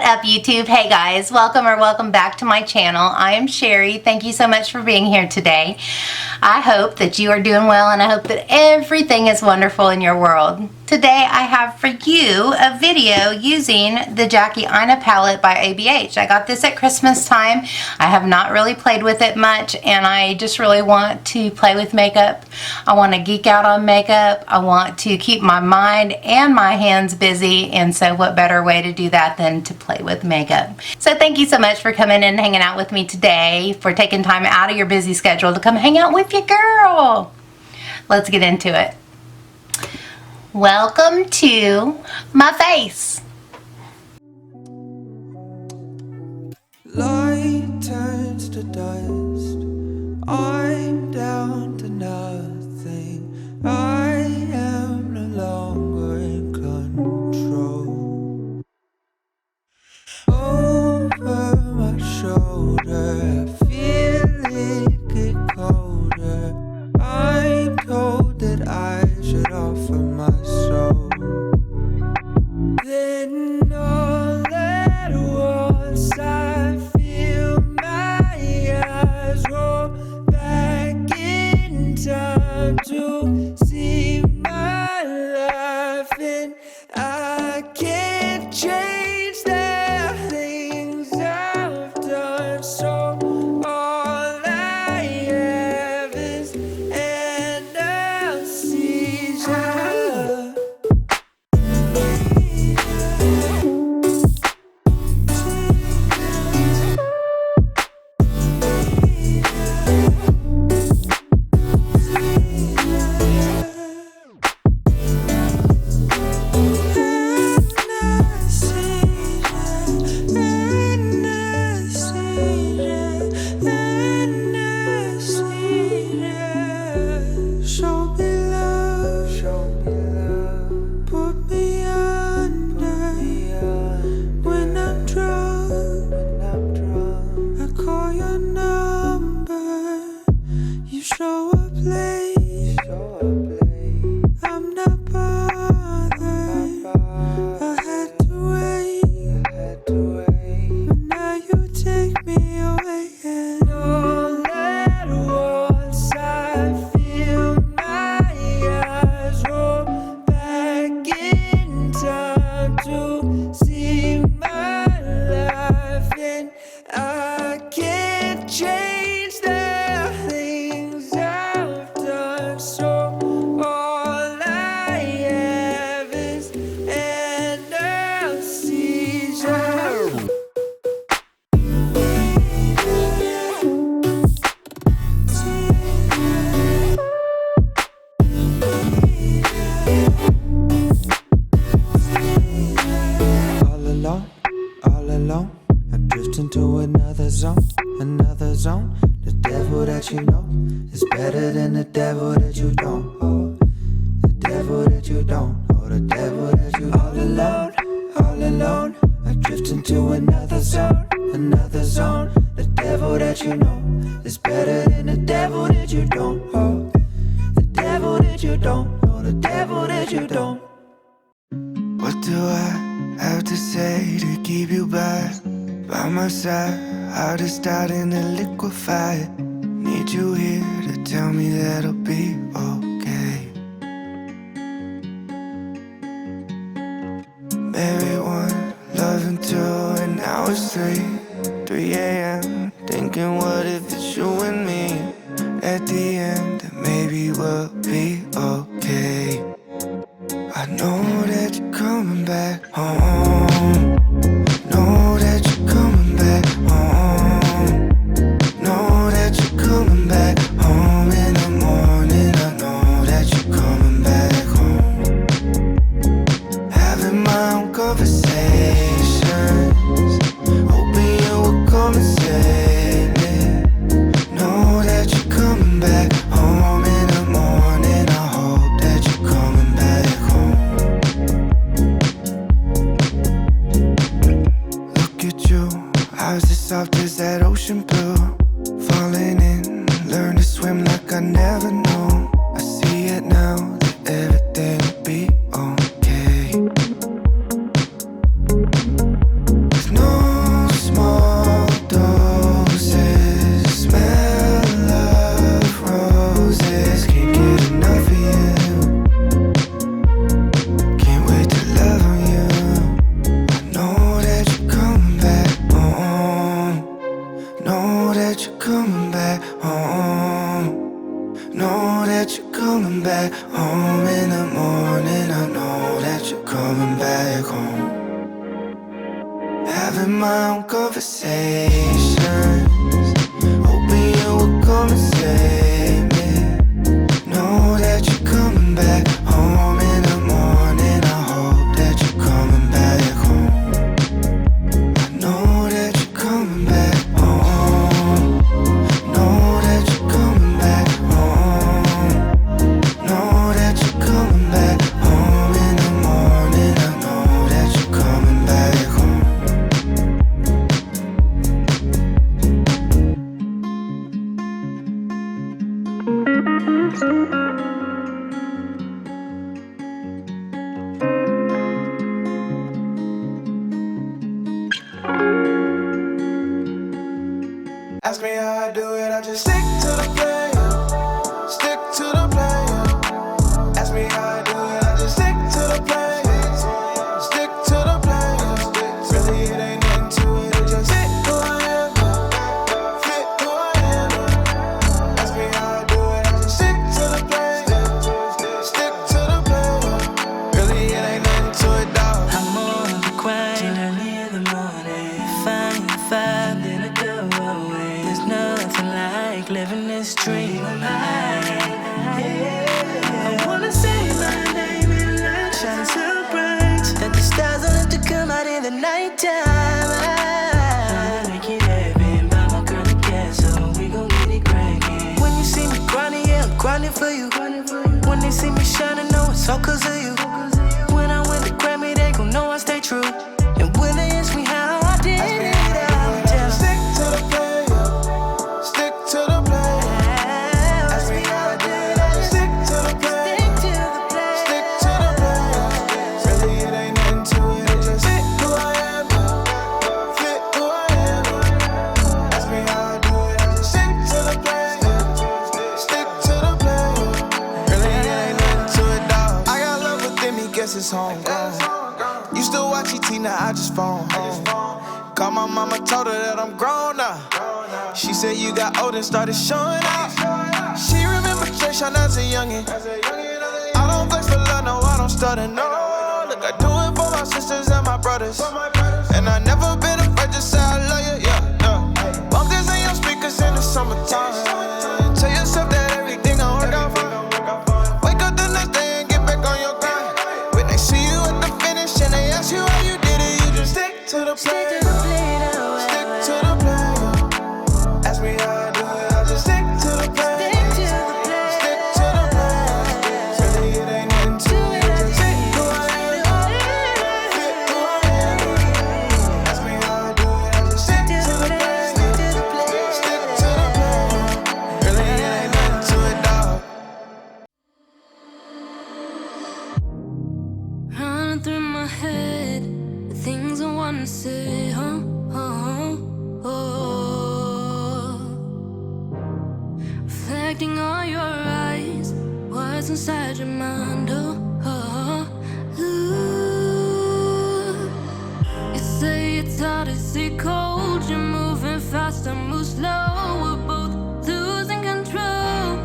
up, YouTube? Hey guys, welcome back to my channel. I am Sherry. Thank you so much for being here today. I hope that you are doing well, and I hope that everything is wonderful in your world. Today I have for you a video using the Jackie Aina palette by ABH. I got this at Christmas time. I have not really played with it much, and I just really want to play with makeup. I want to geek out on makeup. I want to keep my mind and my hands busy, and so what better way to do that than to play with makeup. So thank you so much for coming and hanging out with me today, for taking time out of your busy schedule to come hang out with your girl. Let's get into it. Welcome to my face. Light turns to dust. I'm down to nothing. I am no longer in control. Over my shoulder, I feel it get colder. I'm told that I should offer my soul. Then all at once I feel my eyes roll back in time to see my life, and I can't change the things I've done. So all I have is anesthesia. Another zone. The devil that you know is better than the devil that you don't. Oh, the devil that you don't. Oh, the devil that you all alone, all alone. I drift into another zone, another zone. The devil that you know is better than the devil that you don't. Oh, the devil that you don't. Oh, the devil that you don't. What do I have to say to keep you by my side? Heart is starting to liquefy. Need you here to tell me that I'll be okay. Married one, loving two, and now it's 3 a.m. Thinking what if it's you and me? At the end, that maybe we'll be okay. I know that you're coming back home. Know that you're coming back home. Know that you're coming back home in the morning. I know that you're coming back home. Having my own conversations, hoping you will come and save me. Know that you're coming back home in the morning. I hope that you're coming back home. Look at you, eyes as soft as that ocean blue. Falling in, learn to swim like I never knew. I see it now, that everything will be okay. There's no Know that you're coming back home. Know that you're coming back home in the morning. I know that you're coming back home. Having my own conversations, hoping you will come and save me. Know that you're coming back home in the morning. I hope that you're coming back home. I know that you're coming back home. Know that you're coming back home. Know that you're coming back home in the morning. I know that you're coming back home. Ask me how I do it, I just stick to the plan. Stick to the plan. Ask me how I do it, I just stick to the plan. Stick to the plan. Really, it ain't nothing to it, it just fit who I am. Fit who I am. Ask me how I do it, I just stick to the plan. Stick to the plan. Really, it ain't nothing to it, dog. I'm on the grind early in the morning. Find then I go away. There's nothing like living this dream of mine. I wanna say my name and light shine so bright that the stars don't have to come out in the nighttime. I make it happen, buy my girl a gas, so we gon' get it crackin'. When you see me grinding, yeah, I'm grinding for you. When they see me shining, know it's all 'cause of you. When I win the Grammy, they gon' know I stay true. And when they ask me how I did it, I'll tell them. Stick to the plan. Stick to the plan. Ask me how I do it, I just stick to the plan. Stick to the plan. Really, it ain't nothing to it, it just fit who I am. Fit who I am. Ask me how I do it, I just stick to the plan. Stick to the plan. Really, it ain't nothing to it, dog. I got love within me, guess it's homegrown. Used to watch ET, now I just phone home. Called my mama, told her that I'm grown now. She said you got old and started showing out. She remember Jay Sean as a youngin'. I don't flex for love, no, I don't stutter, no. Look, I do it for my sisters and my brothers. And I never been afraid to say I love you, yeah, yeah. Bump this in your speakers in the summertime. Tell yourself that everything gon' work out fine. Wake up the next day and get back on your grind. When they see you at the finish and they ask you how you did it, you just stick to the plan. Stick to the plan. Ask me how I do it, I just stick to the plan. Stick to the plan. Really, it ain't nothing to it, just fit who I am. Fit who I am. Ask me how I do it, I just stick to the plan. Stick to the plan. Really, it ain't nothing to it, dog. Running through my head, the things I wanna say, reflecting on your eyes, what's inside your mind, ooh. You say it's hard to see cold, you're moving fast, I move slow, we're both losing control.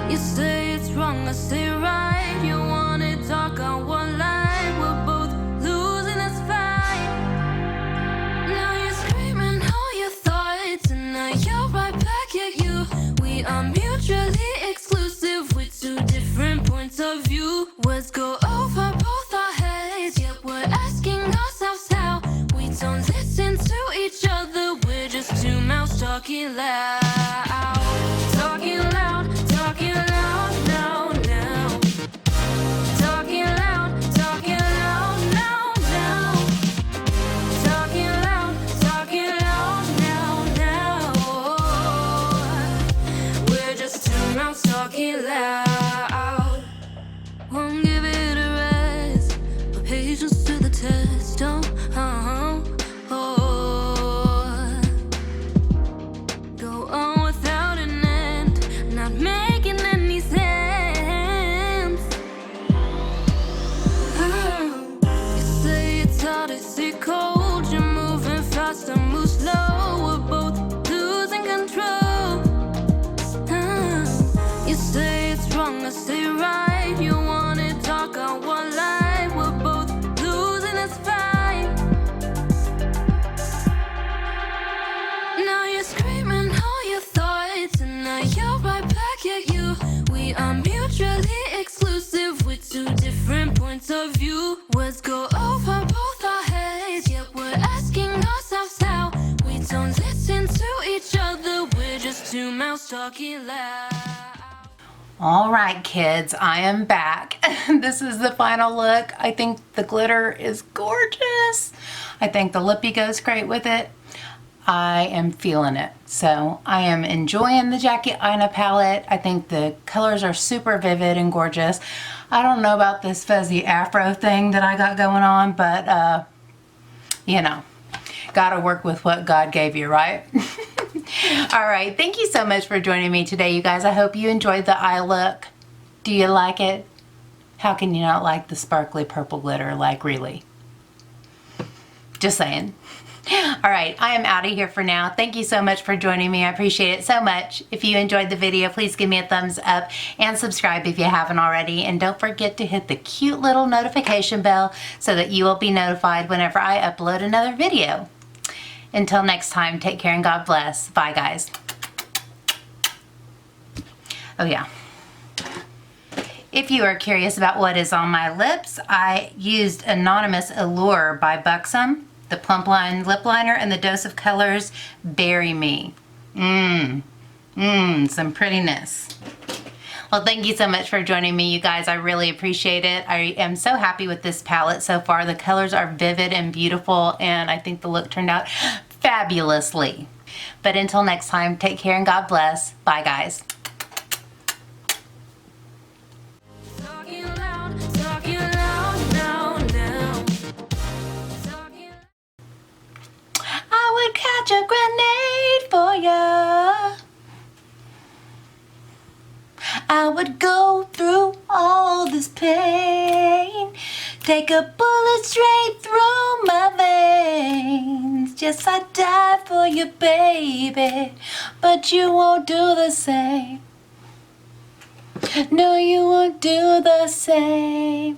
You say it's wrong, I say right, you want it dark, I want light, we're both losing this fight. Now you're screaming all your thoughts, and now you're right back at you. We are mutually exclusive with two different points of view. Words go over both our heads, yet we're asking ourselves how. We don't listen to each other, we're just two mouths talking loud. Talking loud, talking loud now, now. Talking loud now, now. Talking loud now, now. We're just two mouths talking loud. Won't give it a rest, put patience to the test, Go on without you're screaming all your thoughts, and now you're right back at you. We are mutually exclusive with two different points of view. Words go over both our heads, yet we're asking ourselves how. We don't listen to each other, we're just two mouths talking loud. All right, kids, I am back. This is the final look. I think the glitter is gorgeous. I think the lippy goes great with it. I am feeling it. So I am enjoying the Jackie Aina palette. I think the colors are super vivid and gorgeous. I don't know about this fuzzy afro thing that I got going on, but you know, gotta work with what God gave you, right? All right, thank you so much for joining me today, you guys. I hope you enjoyed the eye look. Do you like it? How can you not like the sparkly purple glitter, like really? Just saying. All right, I am out of here for now. Thank you so much for joining me. I appreciate it so much. If you enjoyed the video, please give me a thumbs up and subscribe if you haven't already. And don't forget to hit the cute little notification bell so that you will be notified whenever I upload another video. Until next time, take care and God bless. Bye, guys. Oh, yeah. If you are curious about what is on my lips, I used Anonymous Allure by Buxom, the Plump Line Lip Liner, and the Dose of Colors Bury Me. Some prettiness. Well, thank you so much for joining me, you guys. I really appreciate it. I am so happy with this palette so far. The colors are vivid and beautiful, and I think the look turned out fabulously. But until next time, take care and God bless. Bye, guys. Talking loud now. I would catch a grenade for ya. I would go through all this pain, take a bullet straight through my veins. Yes, I'd die for you, baby, but you won't do the same. No, you won't do the same.